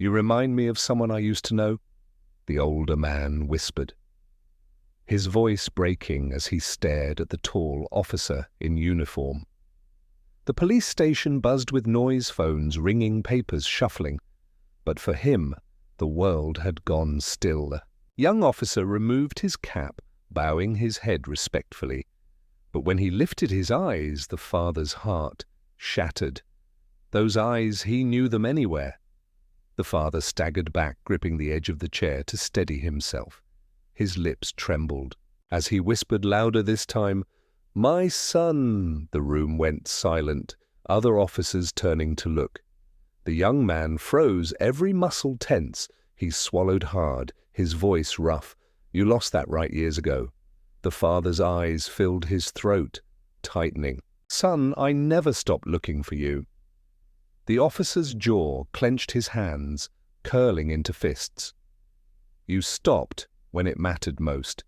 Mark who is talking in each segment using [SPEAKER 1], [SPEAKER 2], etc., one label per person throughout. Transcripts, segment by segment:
[SPEAKER 1] You remind me of someone I used to know, the older man whispered, his voice breaking as he stared at the tall officer in uniform. The police station buzzed with noise phones ringing, papers shuffling, but for him, the world had gone still. Young officer removed his cap, bowing his head respectfully, but when he lifted his eyes, the father's heart shattered. Those eyes, he knew them anywhere. The father staggered back, gripping the edge of the chair to steady himself. His lips trembled. As he whispered louder this time, "My son!" The room went silent, other officers turning to look. The young man froze, every muscle tense. He swallowed hard, his voice rough. "You lost that right years ago." The father's eyes filled his throat, tightening. "Son, I never stopped looking for you." The officer's jaw clenched, his hands curling into fists. "You stopped when it mattered most.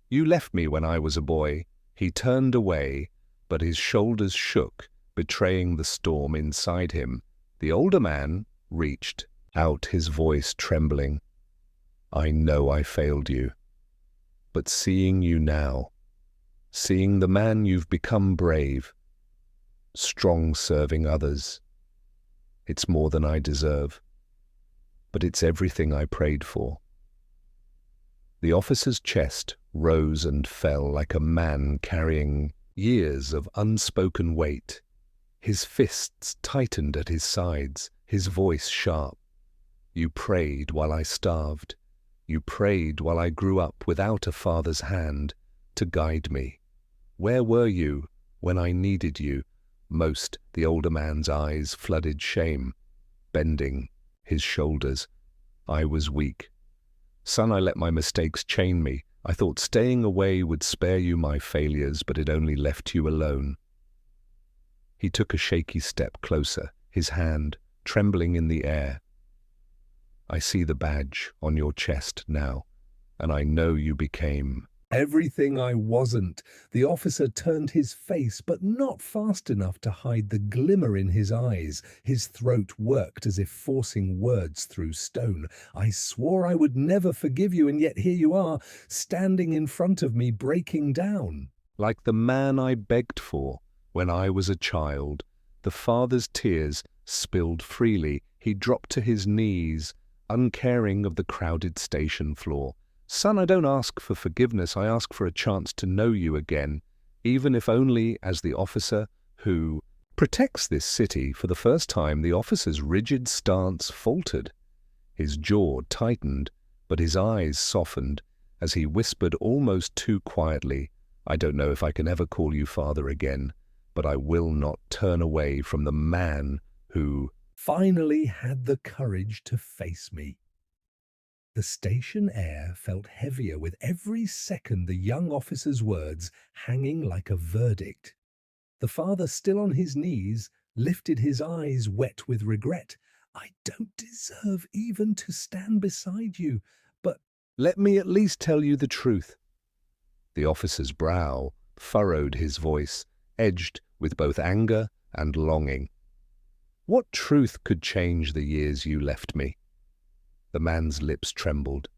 [SPEAKER 1] You left me when I was a boy." He turned away, but his shoulders shook, betraying the storm inside him. The older man reached out, his voice trembling. "I know I failed you, but seeing you now, seeing the man you've become, brave, strong, serving others, it's more than I deserve, but it's everything I prayed for." The officer's chest rose and fell like a man carrying years of unspoken weight. His fists tightened at his sides, his voice sharp. "You prayed while I starved. You prayed while I grew up without a father's hand to guide me. Where were you when I needed you most?" The older man's eyes flooded shame, bending his shoulders. "I was weak. Son, I let my mistakes chain me. I thought staying away would spare you my failures, but it only left you alone." He took a shaky step closer, his hand trembling in the air. "I see the badge on your chest now, and I know you became everything I wasn't." The officer turned his face, but not fast enough to hide the glimmer in his eyes. His throat worked as if forcing words through stone. "I swore I would never forgive you, and yet here you are, standing in front of me, breaking down." Like the man I begged for when I was a child. The father's tears spilled freely. He dropped to his knees, uncaring of the crowded station floor. "Son, I don't ask for forgiveness. I ask for a chance to know you again, even if only as the officer who protects this city." For the first time, the officer's rigid stance faltered. His jaw tightened, but his eyes softened as he whispered almost too quietly, "I don't know if I can ever call you father again, but I will not turn away from the man who finally had the courage to face me." The station air felt heavier with every second, the young officer's words hanging like a verdict. The father, still on his knees, lifted his eyes wet with regret. "I don't deserve even to stand beside you, but let me at least tell you the truth." The officer's brow furrowed, his voice edged with both anger and longing. "What truth could change the years you left me?" The man's lips trembled.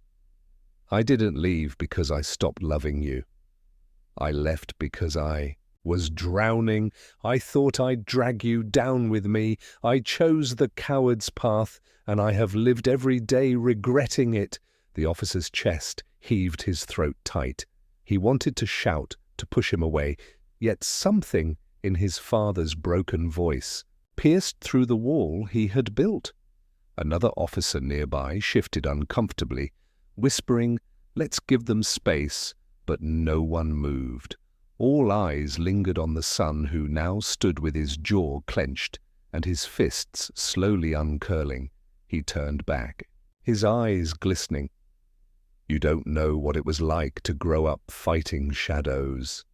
[SPEAKER 1] "I didn't leave because I stopped loving you. I left because I was drowning. I thought I'd drag you down with me. I chose the coward's path, and I have lived every day regretting it." The officer's chest heaved, his throat tight. He wanted to shout, to push him away, yet something in his father's broken voice pierced through the wall he had built. Another officer nearby shifted uncomfortably, whispering, "Let's give them space," but no one moved. All eyes lingered on the son, who now stood with his jaw clenched and his fists slowly uncurling. He turned back, his eyes glistening. "You don't know what it was like to grow up fighting shadows.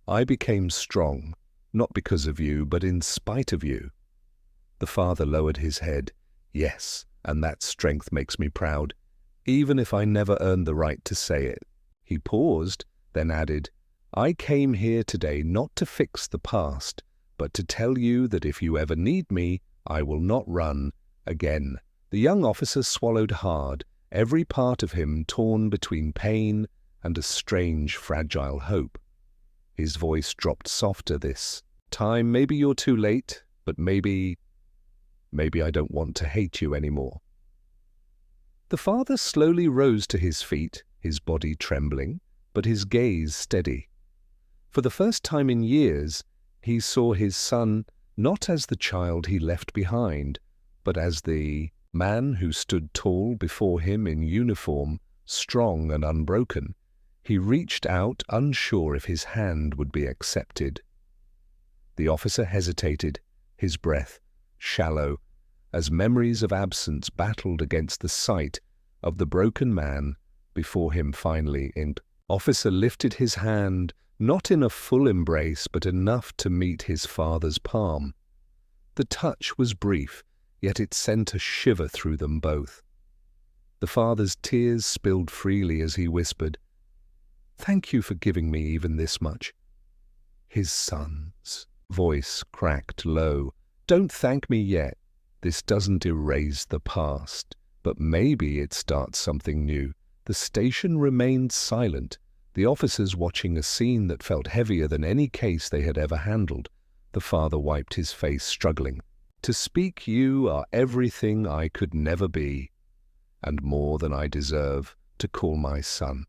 [SPEAKER 1] I became strong, not because of you, but in spite of you." The father lowered his head. "Yes, and that strength makes me proud, even if I never earned the right to say it." He paused, then added, "I came here today not to fix the past, but to tell you that if you ever need me, I will not run again." The young officer swallowed hard, every part of him torn between pain and a strange, fragile hope. His voice dropped softer this time. Maybe you're too late, but maybe I don't want to hate you anymore. The father slowly rose to his feet, his body trembling, but his gaze steady. For the first time in years, he saw his son not as the child he left behind, but as the man who stood tall before him in uniform, strong and unbroken. He reached out, unsure if his hand would be accepted. The officer hesitated, his breath shallow, as memories of absence battled against the sight of the broken man before him. Finally, the officer lifted his hand, not in a full embrace, but enough to meet his father's palm. The touch was brief, yet it sent a shiver through them both. The father's tears spilled freely as he whispered, "Thank you for giving me even this much." His son's voice cracked low, "Don't thank me yet. This doesn't erase the past, but maybe it starts something new." The station remained silent, the officers watching a scene that felt heavier than any case they had ever handled. The father wiped his face, struggling. "To speak, you are everything I could never be, and more than I deserve to call my son."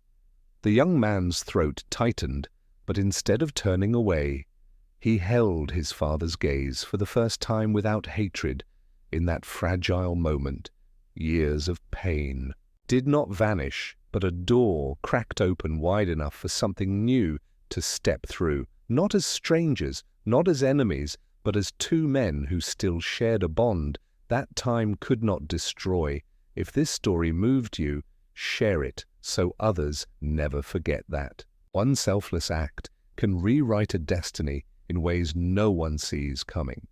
[SPEAKER 1] The young man's throat tightened, but instead of turning away, he held his father's gaze for the first time without hatred. In that fragile moment, years of pain did not vanish, but a door cracked open wide enough for something new to step through, not as strangers, not as enemies, but as two men who still shared a bond that time could not destroy. If this story moved you, share it so others never forget that. One selfless act can rewrite a destiny in ways no one sees coming.